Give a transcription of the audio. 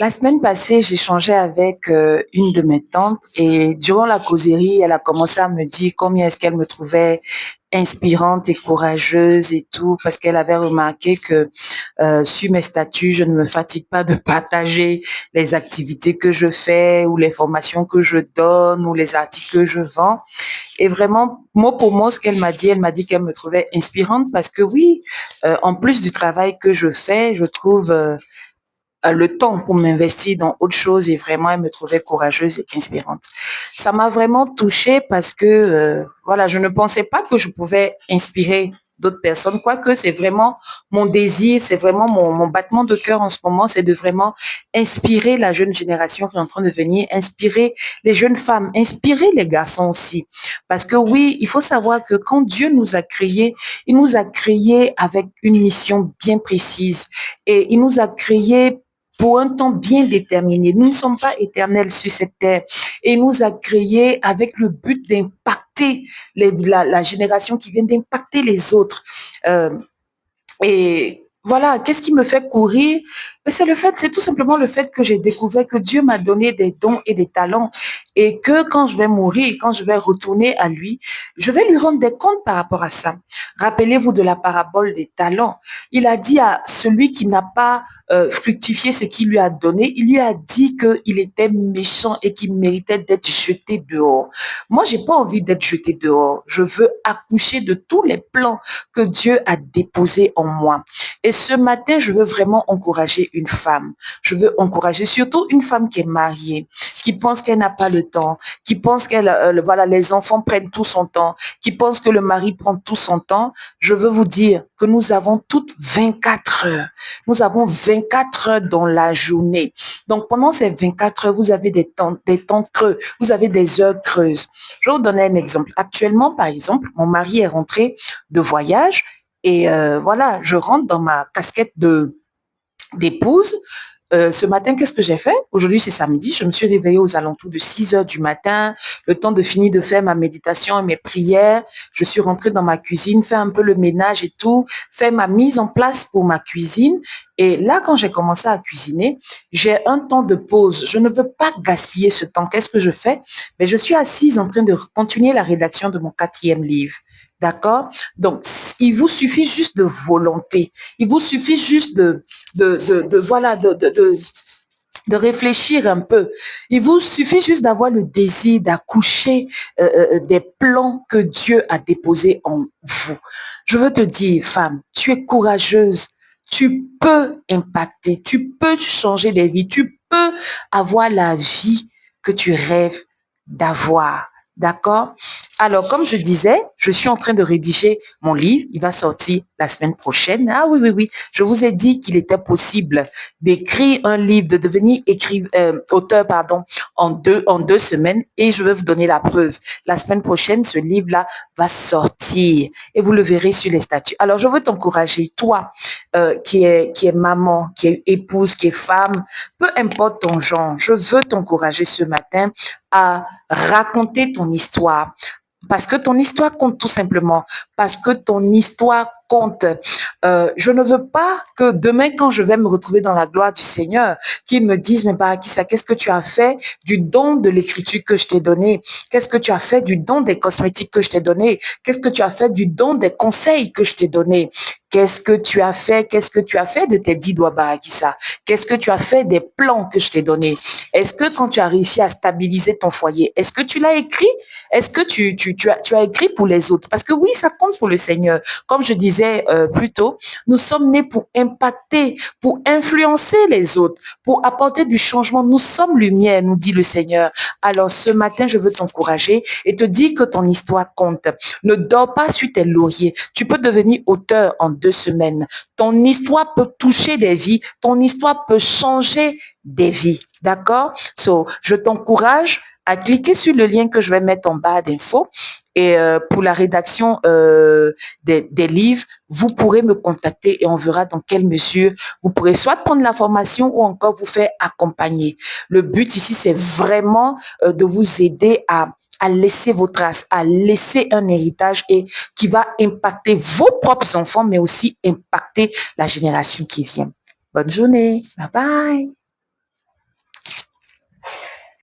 La semaine passée, j'échangeais avec une de mes tantes et durant la causerie, elle a commencé à me dire combien est-ce qu'elle me trouvait inspirante et courageuse et tout, parce qu'elle avait remarqué que sur mes statuts, je ne me fatigue pas de partager les activités que je fais ou les formations que je donne ou les articles que je vends. Et vraiment, mot pour mot, ce qu'elle m'a dit, elle m'a dit qu'elle me trouvait inspirante parce que oui, en plus du travail que je fais, je trouve le temps pour m'investir dans autre chose et vraiment elle me trouvait courageuse et inspirante. Ça m'a vraiment touchée parce que voilà, je ne pensais pas que je pouvais inspirer d'autres personnes, quoique c'est vraiment mon désir, c'est vraiment mon battement de cœur en ce moment, c'est de vraiment inspirer la jeune génération qui est en train de venir, inspirer les jeunes femmes, inspirer les garçons aussi. Parce que oui, il faut savoir que quand Dieu nous a créés, il nous a créés avec une mission bien précise et il nous a créés pour un temps bien déterminé. Nous ne sommes pas éternels sur cette terre et il nous a créés avec le but d'impacter la génération qui vient, d'impacter les autres. Euh, et voilà, qu'est-ce qui me fait courir? C'est le fait, c'est tout simplement le fait que j'ai découvert que Dieu m'a donné des dons et des talents et que quand je vais mourir, quand je vais retourner à lui, je vais lui rendre des comptes par rapport à ça. Rappelez-vous de la parabole des talents. Il a dit à celui qui n'a pas fructifié ce qu'il lui a donné, il lui a dit qu'il était méchant et qu'il méritait d'être jeté dehors. Moi, j'ai pas envie d'être jeté dehors. Je veux accoucher de tous les plans que Dieu a déposés en moi. Et ce matin, je veux vraiment encourager une femme. Je veux encourager surtout une femme qui est mariée, qui pense qu'elle n'a pas le temps, qui pense qu'elle, voilà, les enfants prennent tout son temps, qui pense que le mari prend tout son temps. Je veux vous dire que nous avons toutes 24 heures. Nous avons 24 heures dans la journée. Donc, pendant ces 24 heures, vous avez des temps creux, vous avez des heures creuses. Je vais vous donner un exemple. Actuellement, par exemple, mon mari est rentré de voyage et voilà, je rentre dans ma casquette d'épouse. Ce matin, qu'est-ce que j'ai fait? Aujourd'hui, c'est samedi. Je me suis réveillée aux alentours de 6 heures du matin, le temps de finir de faire ma méditation et mes prières. Je suis rentrée dans ma cuisine, faire un peu le ménage et tout, faire ma mise en place pour ma cuisine. Et là, quand j'ai commencé à cuisiner, j'ai un temps de pause. Je ne veux pas gaspiller ce temps. Qu'est-ce que je fais? Mais je suis assise en train de continuer la rédaction de mon quatrième livre. D'accord? Donc, il vous suffit juste de volonté. Il vous suffit juste voilà, de réfléchir un peu. Il vous suffit juste d'avoir le désir d'accoucher des plans que Dieu a déposés en vous. Je veux te dire, femme, tu es courageuse. Tu peux impacter, tu peux changer des vies, tu peux avoir la vie que tu rêves d'avoir. D'accord? Alors, comme je disais, je suis en train de rédiger mon livre. Il va sortir la semaine prochaine. Ah oui, oui, oui. Je vous ai dit qu'il était possible d'écrire un livre, de devenir auteur, pardon, en deux semaines. Et je vais vous donner la preuve. La semaine prochaine, ce livre-là va sortir et vous le verrez sur les statuts. Alors, je veux t'encourager, toi, qui est maman, qui est épouse, qui est femme, peu importe ton genre, je veux t'encourager ce matin à raconter ton histoire. Parce que ton histoire compte tout simplement. Parce que ton histoire compte. Je ne veux pas que demain, quand je vais me retrouver dans la gloire du Seigneur, qu'ils me disent, mais Barakissa, qu'est-ce que tu as fait du don de l'écriture que je t'ai donné? Qu'est-ce que tu as fait du don des cosmétiques que je t'ai donné? Qu'est-ce que tu as fait du don des conseils que je t'ai donné? Qu'est-ce que tu as fait? Qu'est-ce que tu as fait de tes 10 doigts Barakissa? Qu'est-ce que tu as fait des plans que je t'ai donnés? Est-ce que quand tu as réussi à stabiliser ton foyer, est-ce que tu l'as écrit? Est-ce que tu as écrit pour les autres? Parce que oui, ça compte pour le Seigneur. Comme je disais plus tôt, nous sommes nés pour impacter, pour influencer les autres, pour apporter du changement. Nous sommes lumière, nous dit le Seigneur. Alors ce matin, je veux t'encourager et te dire que ton histoire compte. Ne dors pas sur tes lauriers. Tu peux devenir auteur en 2 semaines. Ton histoire peut toucher des vies. Ton histoire peut changer des vies. D'accord? So, je t'encourage à cliquer sur le lien que je vais mettre en bas d'infos. Et pour la rédaction des livres, vous pourrez me contacter et on verra dans quelle mesure vous pourrez soit prendre la formation ou encore vous faire accompagner. Le but ici, c'est vraiment de vous aider à laisser vos traces, à laisser un héritage et qui va impacter vos propres enfants, mais aussi impacter la génération qui vient. Bonne journée. Bye bye.